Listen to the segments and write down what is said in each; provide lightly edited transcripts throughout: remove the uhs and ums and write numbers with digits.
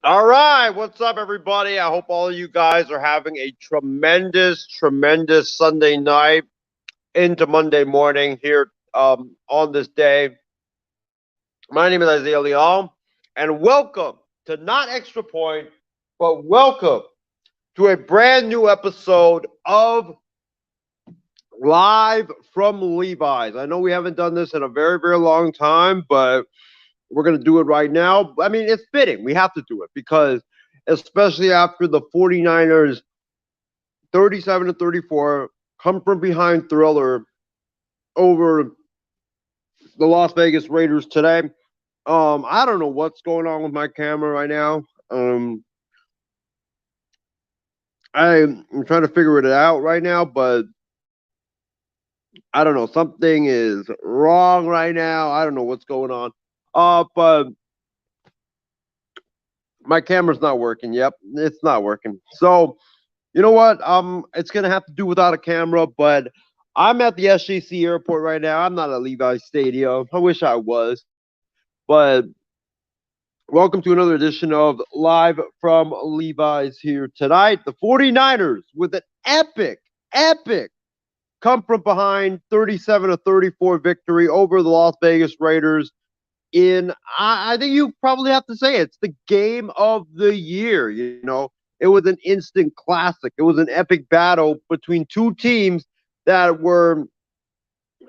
All right, what's up, everybody? I hope all of you guys are having a tremendous Sunday night into Monday morning here on this day. My name is Isaiah Leal, and welcome to Not Extra Point, but welcome to a brand new episode of Live from Levi's. I know we haven't done this in a very long time, but we're going to do it right now. I mean, it's fitting. We have to do it because, especially after the 49ers 37-34 come from behind thriller over the Las Vegas Raiders today. I don't know what's going on with my camera right now. I'm trying to figure it out right now, but I don't know. Something is wrong right now. I don't know what's going on. But my camera's not working. Yep, it's not working. So, you know what? It's gonna have to do without a camera, but I'm at the SJC airport right now. I'm not at Levi's Stadium. I wish I was. But welcome to another edition of Live from Levi's here tonight. The 49ers with an epic come from behind 37-34 victory over the Las Vegas Raiders in, I think you probably have to say it's the game of the year. You know, it was an instant classic. It was an epic battle between two teams that were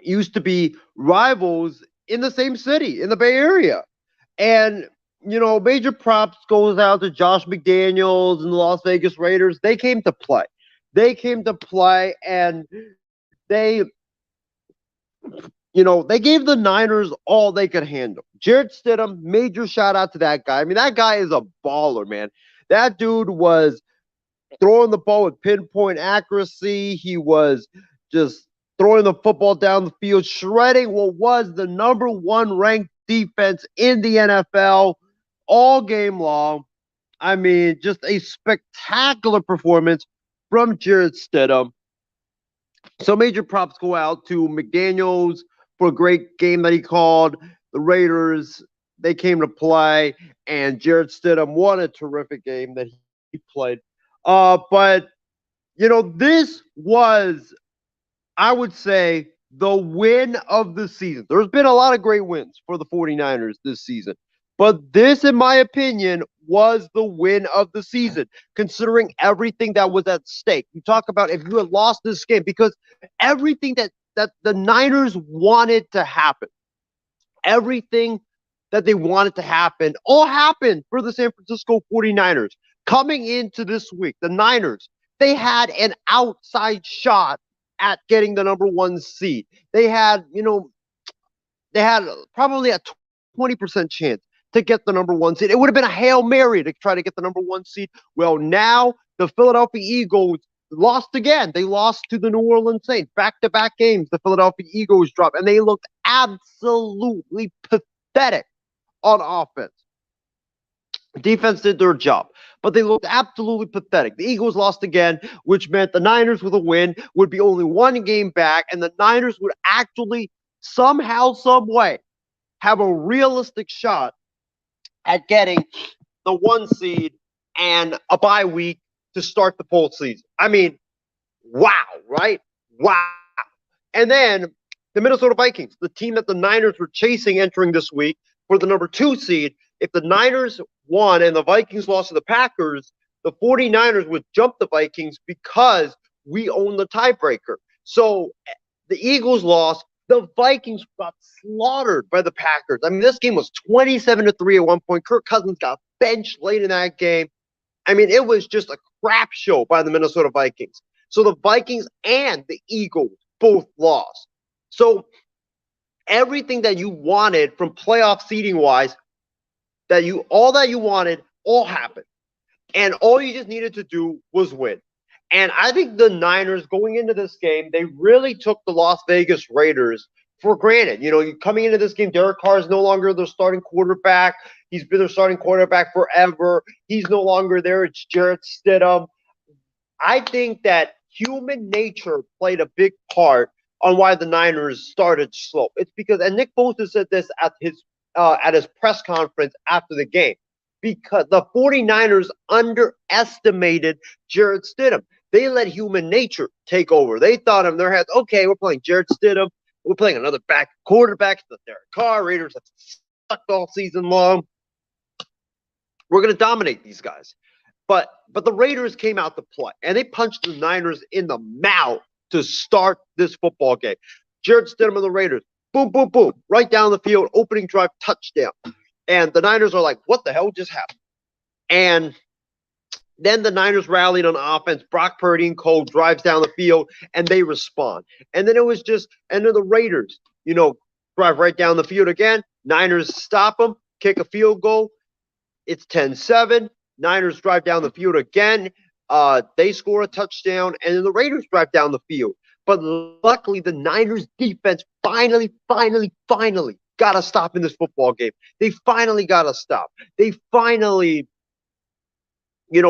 used to be rivals in the same city, in the Bay Area. And, you know, major props goes out to Josh McDaniels and the Las Vegas Raiders. They came to play. And they, they gave the Niners all they could handle. Jarrett Stidham, major shout out to that guy. I mean, that guy is a baller, man. That dude was throwing the ball with pinpoint accuracy. He was just throwing the football down the field, shredding what was the number one ranked defense in the NFL all game long. I mean, just a spectacular performance from Jarrett Stidham. So major props go out to McDaniels for a great game that he called. The Raiders, they came to play, and Jarrett Stidham won a terrific game that he played. But, this was, I would say, the win of the season. There's been a lot of great wins for the 49ers this season. But this, in my opinion, was the win of the season, considering everything that was at stake. You talk about if you had lost this game, because everything that the Niners wanted to happen, everything that they wanted to happen, all happened for the San Francisco 49ers. Coming into this week, the Niners, they had an outside shot at getting the number one seed. They had probably a 20% chance to get the number one seed. It would have been a Hail Mary to try to get the number one seed. Well, now the Philadelphia Eagles lost again. They lost to the New Orleans Saints. Back-to-back games, the Philadelphia Eagles dropped, and they looked absolutely pathetic on offense. Defense did their job, but they looked absolutely pathetic. The Eagles lost again, which meant the Niners with a win would be only one game back, and the Niners would actually somehow, some way, have a realistic shot at getting the one seed and a bye week to start the postseason. I mean, wow, right? Wow. And then the Minnesota Vikings, the team that the Niners were chasing entering this week for the number two seed, if the Niners won and the Vikings lost to the Packers, the 49ers would jump the Vikings because we own the tiebreaker. So the Eagles lost. The Vikings got slaughtered by the Packers. I mean, this game was 27-3 at one point. Kirk Cousins got benched late in that game. I mean, it was just a crap show by the Minnesota Vikings. So the Vikings and the Eagles both lost. So everything that you wanted from playoff seeding wise, all that you wanted, all happened. And all you just needed to do was win. And I think the Niners going into this game, they really took the Las Vegas Raiders for granted. Coming into this game, Derek Carr is no longer their starting quarterback. He's been their starting quarterback forever. He's no longer there. It's Jarrett Stidham. I think that human nature played a big part on why the Niners started slow. It's because, and Nick Bosa said this at his press conference after the game. because the 49ers underestimated Jarrett Stidham. They let human nature take over. They thought in their heads, okay, we're playing Jarrett Stidham. We're playing another quarterback, the Derek Carr. Raiders have sucked all season long. We're going to dominate these guys. But the Raiders came out to play, and they punched the Niners in the mouth to start this football game. Jarrett Stidham and the Raiders, boom, boom, boom, right down the field, opening drive, touchdown. And the Niners are like, what the hell just happened? And then the Niners rallied on offense. Brock Purdy and Cole drives down the field, and they respond. And then it was just, and then the Raiders, drive right down the field again. Niners stop them, kick a field goal. It's 10-7. Niners drive down the field again. They score a touchdown, and then the Raiders drive down the field. But luckily, the Niners defense finally got a stop in this football game. They finally got a stop. They finally,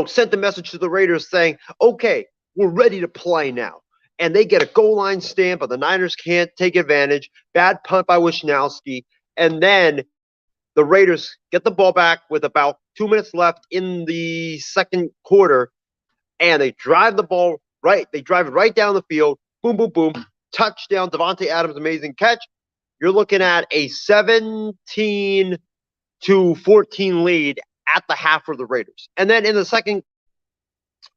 sent the message to the Raiders saying, okay, we're ready to play now. And they get a goal line stand, but the Niners can't take advantage. Bad punt by Wisnowski. And then the Raiders get the ball back with about 2 minutes left in the second quarter, and they drive the ball right. They drive it right down the field. Boom, boom, boom. Touchdown. Davante Adams, amazing catch. You're looking at a 17-14 lead at the half for the Raiders. And then in the second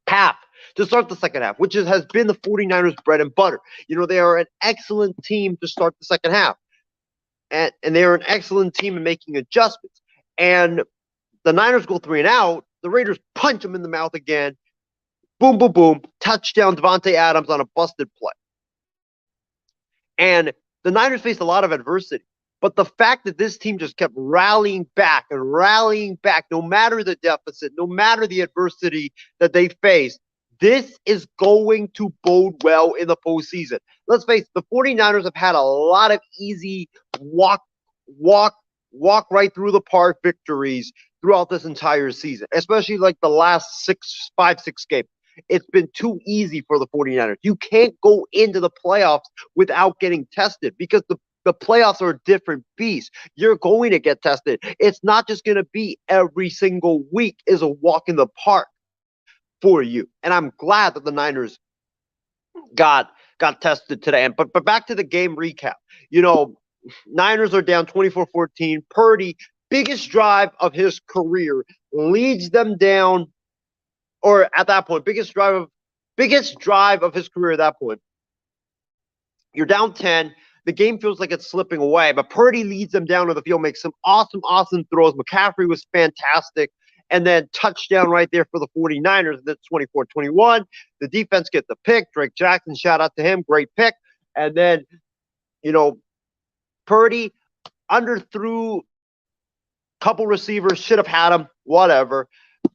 half, to start the second half, which has been the 49ers' bread and butter. They are an excellent team to start the second half. And they are an excellent team in making adjustments. And the Niners go 3 and out. The Raiders punch them in the mouth again. Boom, boom, boom. Touchdown, Davante Adams on a busted play. And the Niners faced a lot of adversity. But the fact that this team just kept rallying back, no matter the deficit, no matter the adversity that they faced, this is going to bode well in the postseason. Let's face it, the 49ers have had a lot of easy walk right through the park victories throughout this entire season, especially like the last 5-6 games. It's been too easy for the 49ers. You can't go into the playoffs without getting tested because the playoffs are a different beast. You're going to get tested. It's not just going to be every single week is a walk in the park for you. And I'm glad that the Niners got tested today. But back to the game recap. Niners are down 24-14. Purdy, biggest drive of his career, leads them down, or at that point, biggest drive of his career at that point. You're down 10. The game feels like it's slipping away, but Purdy leads them down to the field, makes some awesome throws. McCaffrey was fantastic. And then touchdown right there for the 49ers. That's 24-21. The defense gets the pick. Drake Jackson, shout out to him. Great pick. And then, Purdy underthrew a couple receivers. Should have had him. Whatever.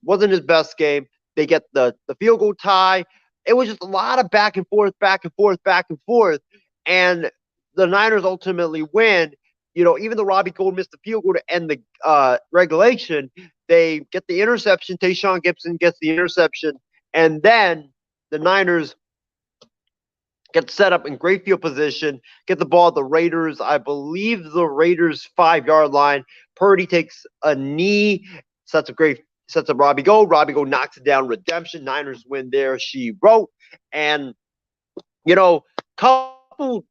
Wasn't his best game. They get the field goal tie. It was just a lot of back and forth. And the Niners ultimately win. Even though Robbie Gould missed the field goal to end the regulation, they get the interception. Tayshaun Gibson gets the interception. And then the Niners get set up in great field position, get the ball at the Raiders. I believe the Raiders' 5-yard line. Purdy takes a knee, sets up Robbie Gould. Robbie Gould knocks it down. Redemption. Niners win there. She wrote. And, couple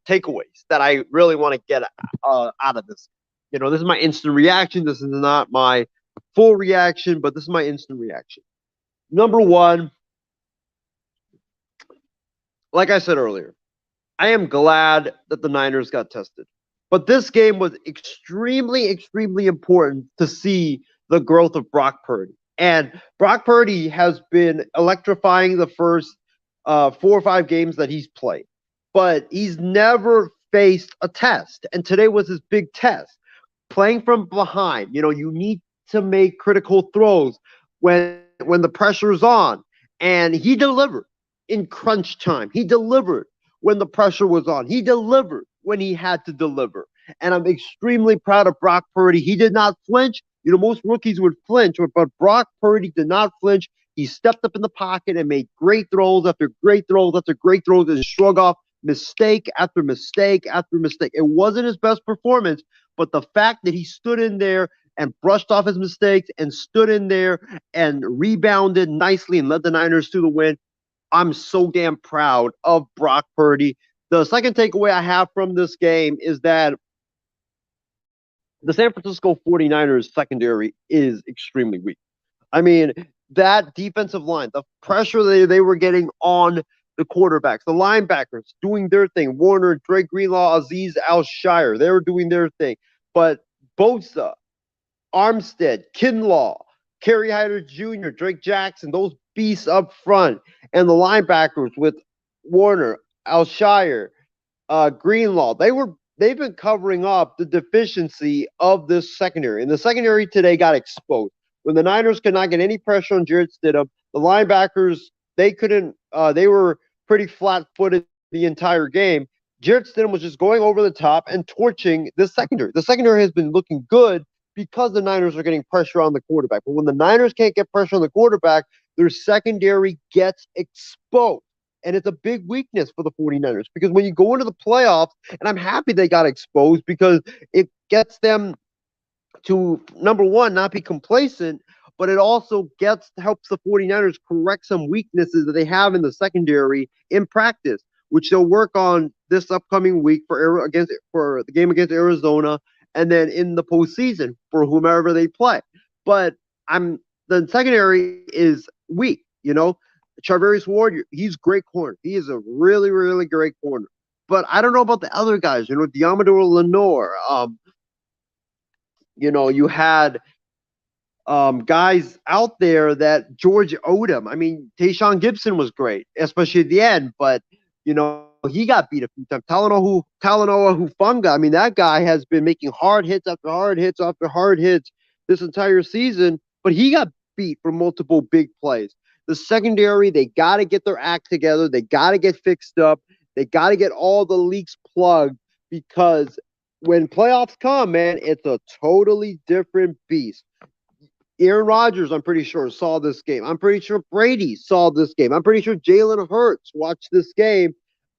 takeaways that I really want to get out of this. This is my instant reaction. This is not my full reaction, but this is my instant reaction. Number one, like I said earlier, I am glad that the Niners got tested. But this game was extremely important to see the growth of Brock Purdy. And Brock Purdy has been electrifying the first 4 or 5 games that he's played. But he's never faced a test. And today was his big test. Playing from behind. You need to make critical throws when the pressure is on. And he delivered in crunch time. He delivered when the pressure was on. He delivered when he had to deliver. And I'm extremely proud of Brock Purdy. He did not flinch. Most rookies would flinch, but Brock Purdy did not flinch. He stepped up in the pocket and made great throws after great throws after great throws and shrugged off mistake after mistake after mistake. It wasn't his best performance, but the fact that he stood in there, and brushed off his mistakes and stood in there and rebounded nicely and led the Niners to the win. I'm so damn proud of Brock Purdy. The second takeaway I have from this game is that the San Francisco 49ers secondary is extremely weak. I mean, that defensive line, the pressure they were getting on the quarterbacks, the linebackers doing their thing. Warner, Drake Greenlaw, Aziz Al-Shire, they were doing their thing. But Bosa, Armstead, Kinlaw, Kerry Hyder Jr., Drake Jackson, those beasts up front, and the linebackers with Warner, Al-Shire, Greenlaw, they've been covering up the deficiency of this secondary. And the secondary today got exposed. When the Niners could not get any pressure on Jarrett Stidham, the linebackers, they were pretty flat-footed the entire game. Jarrett Stidham was just going over the top and torching the secondary. The secondary has been looking good because the Niners are getting pressure on the quarterback. But when the Niners can't get pressure on the quarterback, their secondary gets exposed. And it's a big weakness for the 49ers because when you go into the playoffs, and I'm happy they got exposed because it gets them to, number one, not be complacent, but it also helps the 49ers correct some weaknesses that they have in the secondary in practice, which they'll work on this upcoming week for the game against Arizona, and then in the postseason for whomever they play. But the secondary is weak, you know. Charvarius Ward, he's great corner. He is a really, really great corner. But I don't know about the other guys, you know, Diamador Lenore. You had guys out there that George Odom. I mean, Tayshaun Gibson was great, especially at the end, but he got beat a few times. Talanoa Hufanga, I mean, that guy has been making hard hits after hard hits after hard hits this entire season, but he got beat for multiple big plays. The secondary, they got to get their act together. They got to get fixed up. They got to get all the leaks plugged because when playoffs come, man, it's a totally different beast. Aaron Rodgers, I'm pretty sure, saw this game. I'm pretty sure Brady saw this game. I'm pretty sure Jalen Hurts watched this game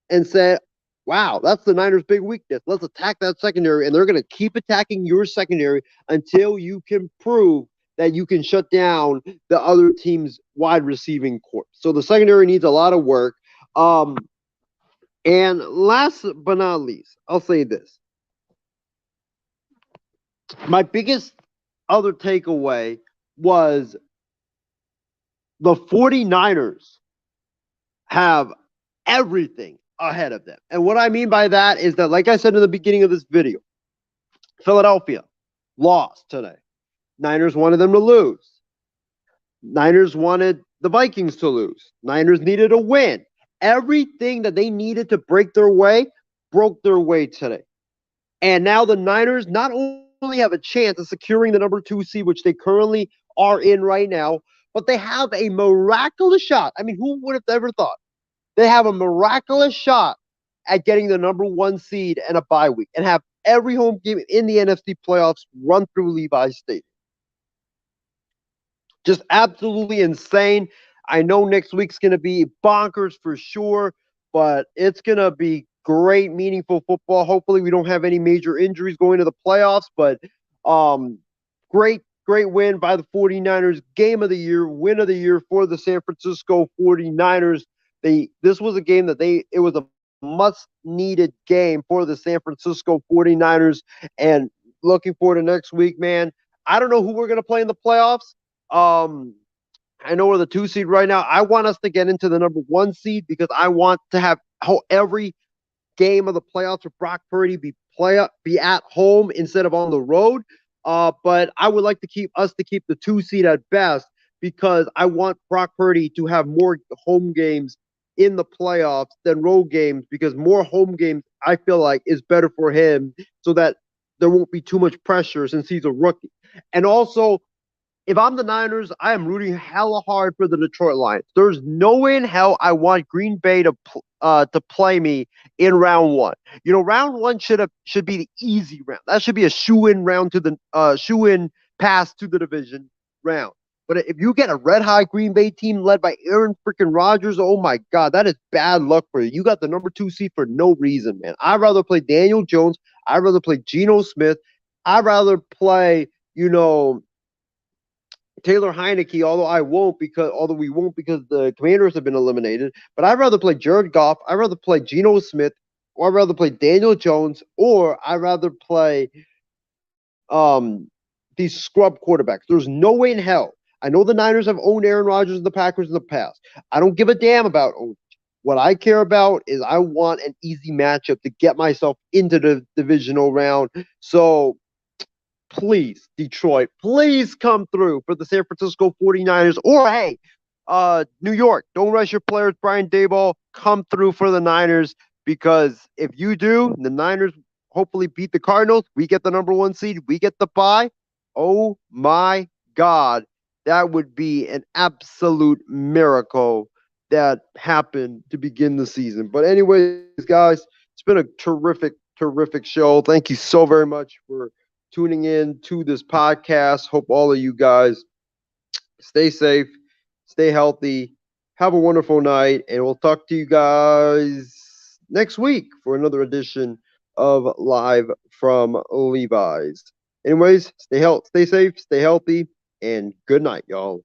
and said, wow, that's the Niners' big weakness. Let's attack that secondary. And they're going to keep attacking your secondary until you can prove that you can shut down the other team's wide receiving corps. So the secondary needs a lot of work. And last but not least, I'll say this. My biggest other takeaway was the 49ers have everything ahead of them. And what I mean by that is that, like I said in the beginning of this video, Philadelphia lost today. Niners wanted them to lose. Niners wanted the Vikings to lose. Niners needed a win. Everything that they needed to break their way broke their way today. And now the Niners not only have a chance of securing the number 2 seed, which they currently are in right now, but they have a miraculous shot. I mean, who would have ever thought? They have a miraculous shot at getting the number 1 seed and a bye week and have every home game in the NFC playoffs run through Levi's Stadium. Just absolutely insane. I know next week's going to be bonkers for sure, but it's going to be great, meaningful football. Hopefully we don't have any major injuries going to the playoffs, but great win by the 49ers. Game of the year, win of the year for the San Francisco 49ers. This was a game that it was a much-needed game for the San Francisco 49ers, and looking forward to next week, man. I don't know who we're going to play in the playoffs. I know we're the 2 seed right now. I want us to get into the number 1 seed because I want to have every game of the playoffs for Brock Purdy be at home instead of on the road. But I would like to keep the 2 seed at best because I want Brock Purdy to have more home games in the playoffs than road games because more home games I feel like is better for him so that there won't be too much pressure since he's a rookie. And also, if I'm the Niners, I am rooting hella hard for the Detroit Lions. There's no way in hell I want Green Bay to play me in round 1. You know, round 1 should be the easy round. That should be a shoe-in round to the shoe-in pass to the division round. But if you get a red-hot Green Bay team led by Aaron freaking Rodgers, oh my God, that is bad luck for you. You got the number 2 seed for no reason, man. I'd rather play Daniel Jones. I'd rather play Geno Smith. I'd rather play you know, Taylor Heineke, although we won't because the Commanders have been eliminated. But I'd rather play Jared Goff. I'd rather play Geno Smith, or I'd rather play Daniel Jones, or I'd rather play these scrub quarterbacks. There's no way in hell. I know the Niners have owned Aaron Rodgers and the Packers in the past. I don't give a damn about owning. What I care about is I want an easy matchup to get myself into the divisional round. So please, Detroit, please come through for the San Francisco 49ers. Or, hey, New York, don't rush your players. Brian Daboll, come through for the Niners, because if you do, the Niners hopefully beat the Cardinals. We get the number 1 seed. We get the bye. Oh, my God. That would be an absolute miracle that happened to begin the season. But anyways, guys, it's been a terrific show. Thank you so very much for tuning in to this podcast. Hope all of you guys stay safe, stay healthy, have a wonderful night, and we'll talk to you guys next week for another edition of Live from Levi's. Anyways, stay safe, stay healthy, and good night, y'all.